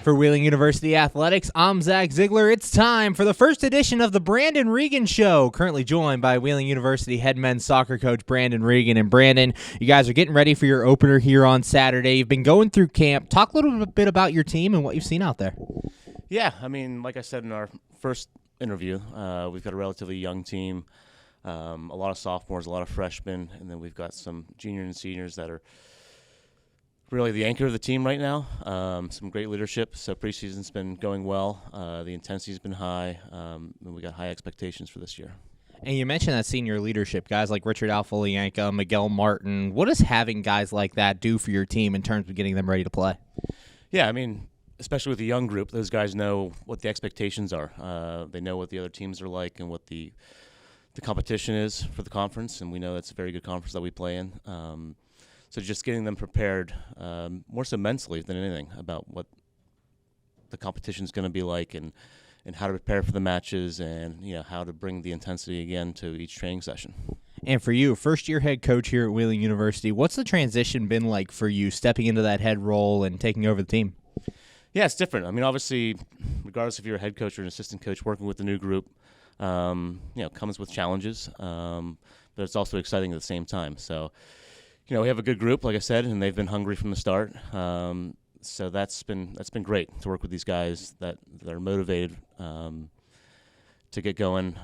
For Wheeling University Athletics, I'm Zach Ziegler. It's time for the first edition of the Brandon Regan Show, currently joined by Wheeling University head men's soccer coach Brandon Regan. And Brandon, you guys are getting ready for your opener here on Saturday. You've been going through camp. Talk a little bit about your team and what you've seen out there. Yeah, I mean, like I said in our first interview, we've got a relatively young team, a lot of sophomores, a lot of freshmen, and then we've got some juniors and seniors that are really the anchor of the team right now. Some great leadership. So preseason's been going well. The intensity's been high, and we got high expectations for this year. And you mentioned that senior leadership, guys like Richard Alfolianka, Miguel Martin. What does having guys like that do for your team in terms of getting them ready to play? Yeah, I mean, especially with a young group, those guys know what the expectations are. They know what the other teams are like and what the competition is for the conference, and we know that's a very good conference that we play in. So just getting them prepared, more so mentally than anything, about what the competition is going to be like and how to prepare for the matches and how to bring the intensity again to each training session. And for you, first-year head coach here at Wheeling University, what's the transition been like for you, stepping into that head role and taking over the team? Yeah, it's different. I mean, obviously, regardless if you're a head coach or an assistant coach, working with a new group, comes with challenges, but it's also exciting at the same time. So, we have a good group, like I said, and they've been hungry from the start. So that's been great to work with these guys that are motivated to get going.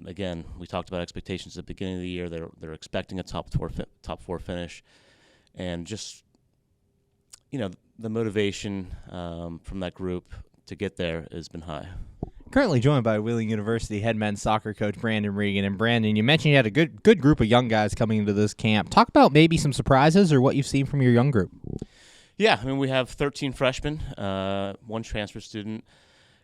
Again, we talked about expectations at the beginning of the year. They're expecting a top four finish, and just the motivation from that group to get there has been high. Currently joined by Wheeling University head men's soccer coach Brandon Regan. And Brandon, you mentioned you had a good group of young guys coming into this camp. Talk about maybe some surprises or what you've seen from your young group. Yeah, I mean, we have 13 freshmen, one transfer student,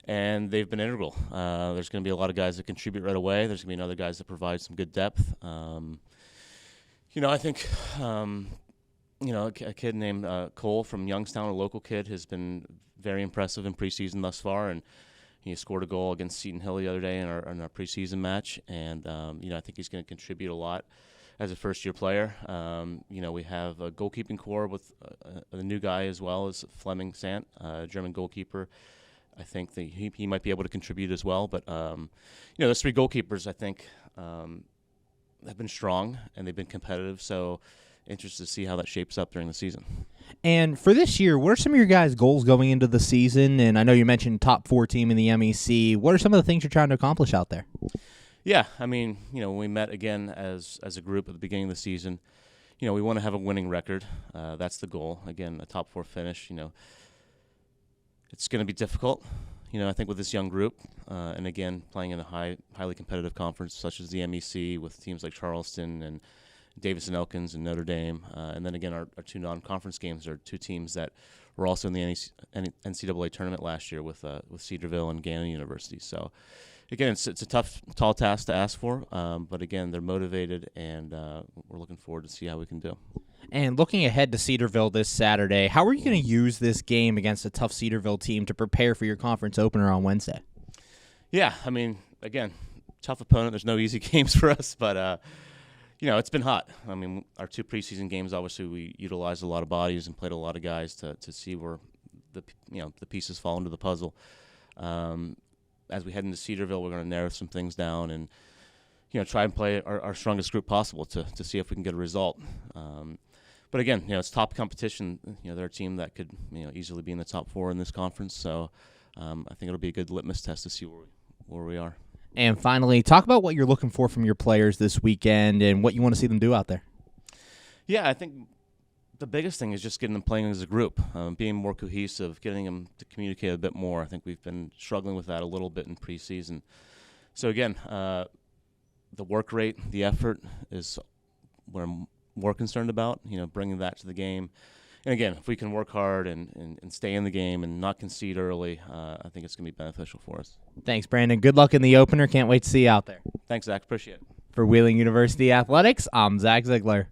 and they've been integral. There's going to be a lot of guys that contribute right away. There's going to be other guys that provide some good depth. I think a kid named Cole from Youngstown, a local kid, has been very impressive in preseason thus far, and he scored a goal against Seton Hill the other day in our preseason match, and I think he's going to contribute a lot as a first-year player. We have a goalkeeping core with a new guy as well as Fleming Sant, a German goalkeeper. I think that he might be able to contribute as well. But those three goalkeepers, I think, have been strong and they've been competitive. So interested to see how that shapes up during the season. And for this year, what are some of your guys' goals going into the season? And I know you mentioned top 4 team in the MEC. What are some of the things you're trying to accomplish out there? Yeah, I mean, when we met again as a group at the beginning of the season, we want to have a winning record. That's the goal. Again, a top 4 finish. It's going to be difficult. I think with this young group, and again playing in a highly competitive conference such as the MEC with teams like Charleston and Davidson Elkins and Notre Dame, and then again our 2 non-conference games are 2 teams that were also in the NCAA tournament last year with Cedarville and Gannon University. So again, it's a tough, tall task to ask for, but again, they're motivated, and we're looking forward to see how we can do. And looking ahead to Cedarville this Saturday, how are you going to use this game against a tough Cedarville team to prepare for your conference opener on Wednesday? Yeah, I mean, again, tough opponent. There's no easy games for us, but it's been hot. I mean, our 2 preseason games, obviously, we utilized a lot of bodies and played a lot of guys to see where the pieces fall into the puzzle. As we head into Cedarville, we're going to narrow some things down and try and play our strongest group possible to see if we can get a result. But again, it's top competition. They're a team that could easily be in the top 4 in this conference. So I think it'll be a good litmus test to see where we are. And finally, talk about what you're looking for from your players this weekend and what you want to see them do out there. Yeah, I think the biggest thing is just getting them playing as a group, being more cohesive, getting them to communicate a bit more. I think we've been struggling with that a little bit in preseason. So again, the work rate, the effort is what I'm more concerned about, bringing that to the game. And again, if we can work hard and stay in the game and not concede early, I think it's going to be beneficial for us. Thanks, Brandon. Good luck in the opener. Can't wait to see you out there. Thanks, Zach. Appreciate it. For Wheeling University Athletics, I'm Zach Ziegler.